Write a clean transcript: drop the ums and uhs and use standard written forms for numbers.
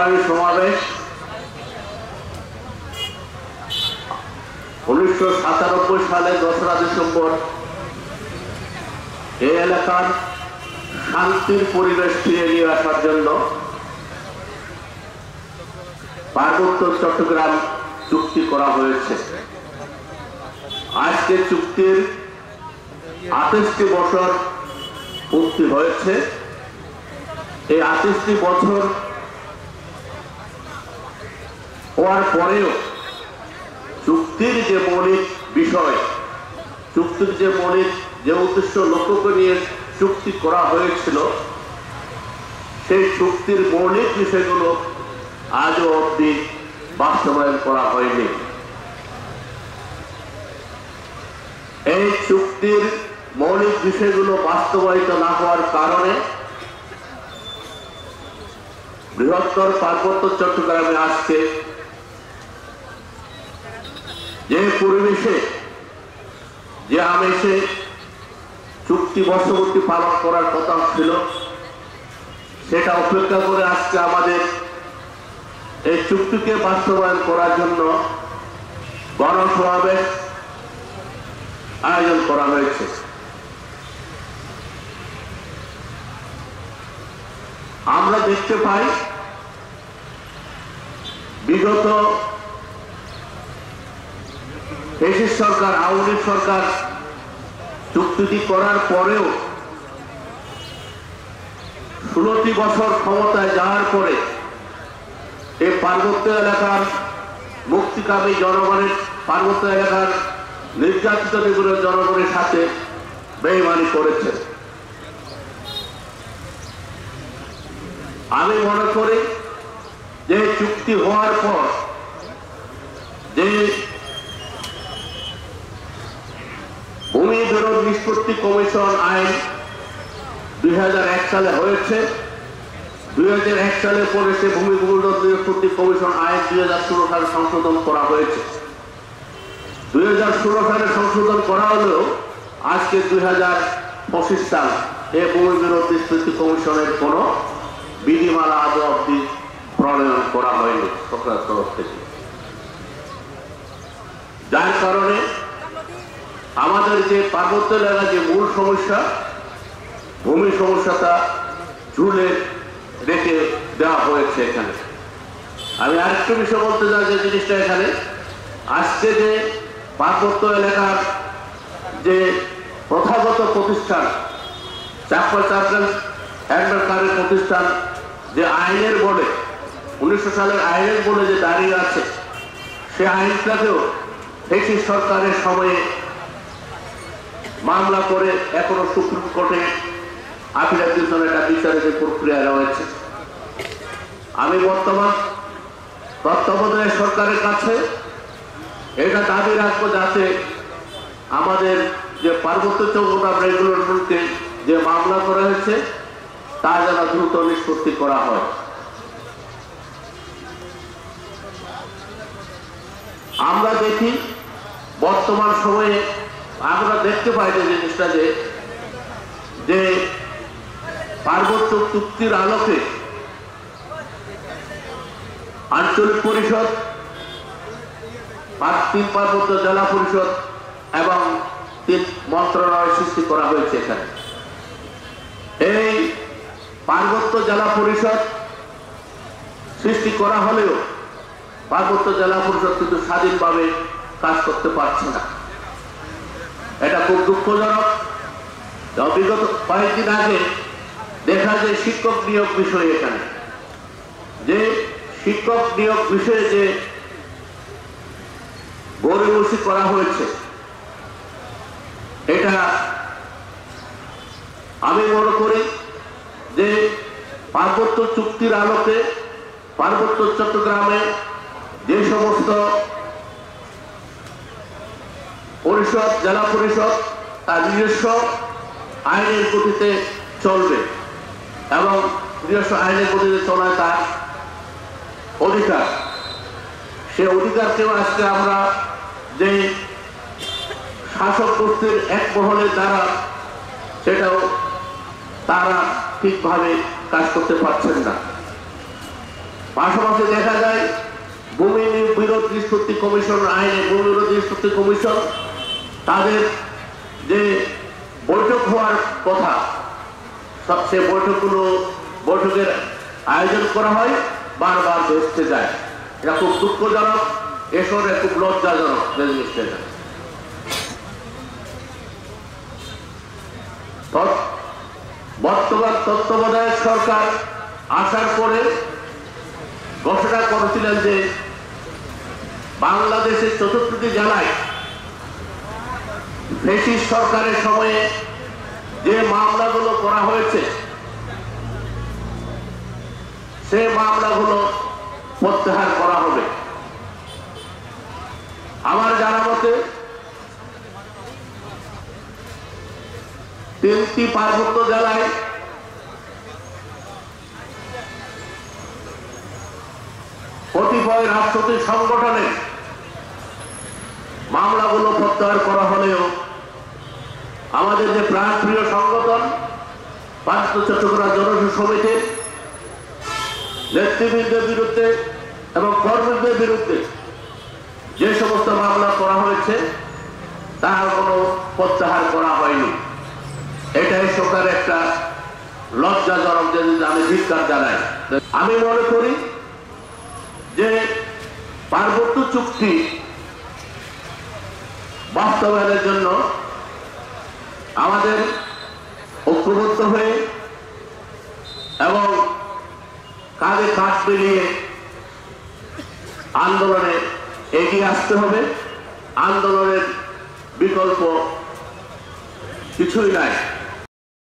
সংগ্রামী সমাবেশ 1997 সালে 2রা ডিসেম্বর এই এলাকার শান্তির পরিবেশ ফিরে নিয়ে আসার জন্য পার্বত্য চট্টগ্রাম চুক্তি করা হয়েছে। আজকে চুক্তির 28টি বছর পূর্তি হয়েছে। এই 28টি বছর হওয়ার পরেও চুক্তির যে মৌলিক বিষয়, চুক্তির যে মৌলিক যে উদ্দেশ্য লক্ষ্য করে নিয়ে চুক্তি করা হয়েছিল, সেই চুক্তির মৌলিক বিষয়গুলো আজও অবধি বাস্তবায়ন করা হয়নি। এই চুক্তির মৌলিক বিষয়গুলো বাস্তবায়িত না হওয়ার কারণে বৃহত্তর পার্বত্য চট্টগ্রামে আজকে যে পরিবেশে যে আমেজে চুক্তি বর্ষপূর্তি পালন করার কথা ছিল, সেটা উপেক্ষা করে আজকে আমাদের এই চুক্তিকে বাস্তবায়ন করার জন্য গণসমাবেশ আয়োজন করা হয়েছে। আমরা দেখতে পাই বিগত ফ্যাসিস্ট সরকার, আওয়ামী লীগ সরকার চুক্তিটি করার পরেও 16টি বছর ক্ষমতায় যাওয়ার পরে এই পার্বত্য এলাকার মুক্তিকামী জনগণের, পার্বত্য এলাকার নির্যাতিত জনগণের সাথে বেইমানি করেছে। আমি মনে করি যে চুক্তি হওয়ার পর যে ভূমি বিরোধ নিষ্পত্তি কমিশন আইন 2001 সালে হয়েছে, 2001 সালে পরে সে ভূমি বিরোধ নিষ্পত্তি কমিশন আইন 2016 সালে সংশোধন করা হয়েছে। 2016 সালে সংশোধন করা হলেও আজকে 2025 সাল এই ভূমি বিরোধ নিষ্পত্তি কমিশনের কোন বিধিমালা আদৌ অবধি প্রণয়ন করা হয়নি সরকার তরফ থেকে। যার কারণে আমাদের যে পার্বত্য এলাকার যে মূল সমস্যা, ভূমি সমস্যাটা ঝুলে রেখে দেওয়া হয়েছে এখানে। আমি আরেকটু বিষয় বলতে চাই, যে জিনিসটা এখানে আজকে যে পার্বত্য এলাকার যে প্রথাগত প্রতিষ্ঠান, চাকমা চাকরান হ্যান্ডারকারের প্রতিষ্ঠান, যে আইনের বলে 1900 সালের আইনের বলে যে দাঁড়িয়ে আছে, সে আইনটাকেও ফ্যাসিস্ট সরকারের সময়ে মামলা করে এখনো সুপ্রিম কোর্টে আপিলের জন্য একটা বিচারের প্রক্রিয়া রয়েছে। আমি বর্তমান তত্ত্বাবধায়ক সরকারের কাছে এটা দাবি রাখবো, যাতে আমাদের যে পার্বত্য চট্টগ্রাম রেগুলেশনকে যে মামলা করা হয়েছে তা যেন দ্রুত নিষ্পত্তি করা হয়। আমরা দেখি বর্তমান সময়ে আমরা দেখতে পাই যে জিনিসটা যে পার্বত্য চুক্তির আলোকে আঞ্চলিক পরিষদ, 3 পার্বত্য জেলা পরিষদ এবং 3 মন্ত্রণালয় সৃষ্টি করা হয়েছে এখানে। এই পার্বত্য জেলা পরিষদ সৃষ্টি করা হলেও পার্বত্য জেলা পরিষদ কিন্তু স্বাধীনভাবে কাজ করতে পারছে না। এটা খুব দুঃখজনক। বিগত কয়েকদিন আগে দেখা যায় শিক্ষক নিয়োগ বিষয়ে, এখানে যে শিক্ষক নিয়োগ বিষয়ে যে গড়িমসি করা হয়েছে, এটা আমি মনে করি যে পার্বত্য চুক্তির আলোকে পার্বত্য চট্টগ্রামে যে সমস্ত পরিষদ, জেলা পরিষদ তার নিজস্ব আইনের গতিতে চলবে এবং নিজস্ব আইনের গতিতে চলায় তার অধিকার, সে অধিকারকেও আজকে আমরা যে শাসক গোষ্ঠীর এক মহলের দ্বারা সেটাও তারা ঠিকভাবে কাজ করতে পারছেন না। পাশাপাশি দেখা যায় ভূমি বিরোধ নিষ্পত্তি কমিশন আইনে ভূমি বিরোধ নিষ্পত্তি কমিশন তাদের যে বৈঠক হওয়ার কথা সে বৈঠকের আয়োজন করা হয় বারবার ভেস্তে যায়। এটা খুব দুঃখজনক, এসরে খুব লজ্জাজনক জিনিসটা। বর্তমান তত্ত্বাবধায়ক সরকার আসার পরে ঘোষণা করেছিলেন যে বাংলাদেশের ৪৪টি জেলায় ফ্যাসিস্ট সরকারের সময়ে যে মামলাগুলো করা হয়েছে সে মামলাগুলো প্রত্যাহার করা হবে। আমার জানা মতে ৩টি পার্বত্য জেলায় কতিপয় রাজনৈতিক সংগঠনের মামলাগুলো প্রত্যাহার করা হলেও আমাদের যে প্রাণপ্রিয় সংগঠন পার্বত্য চট্টগ্রাম জনসংঘ সমিতির নেতৃবৃন্দের বিরুদ্ধে এবং কর্মীদের বিরুদ্ধে যে সমস্ত মামলা করা হয়েছে তার কোনো প্রত্যাহার করা হয়নি। এটাই সরকারের একটা লজ্জাজনক, যে আমি ধিক্কার জানাই। আমি মনে করি যে পার্বত্য চুক্তি বাস্তবায়নের জন্য আমাদের ঐক্যবদ্ধ হয়ে এবং কাঁধে কাঁধ মিলিয়ে আন্দোলনে এগিয়ে আসতে হবে। আন্দোলনের বিকল্প কিছুই নাই।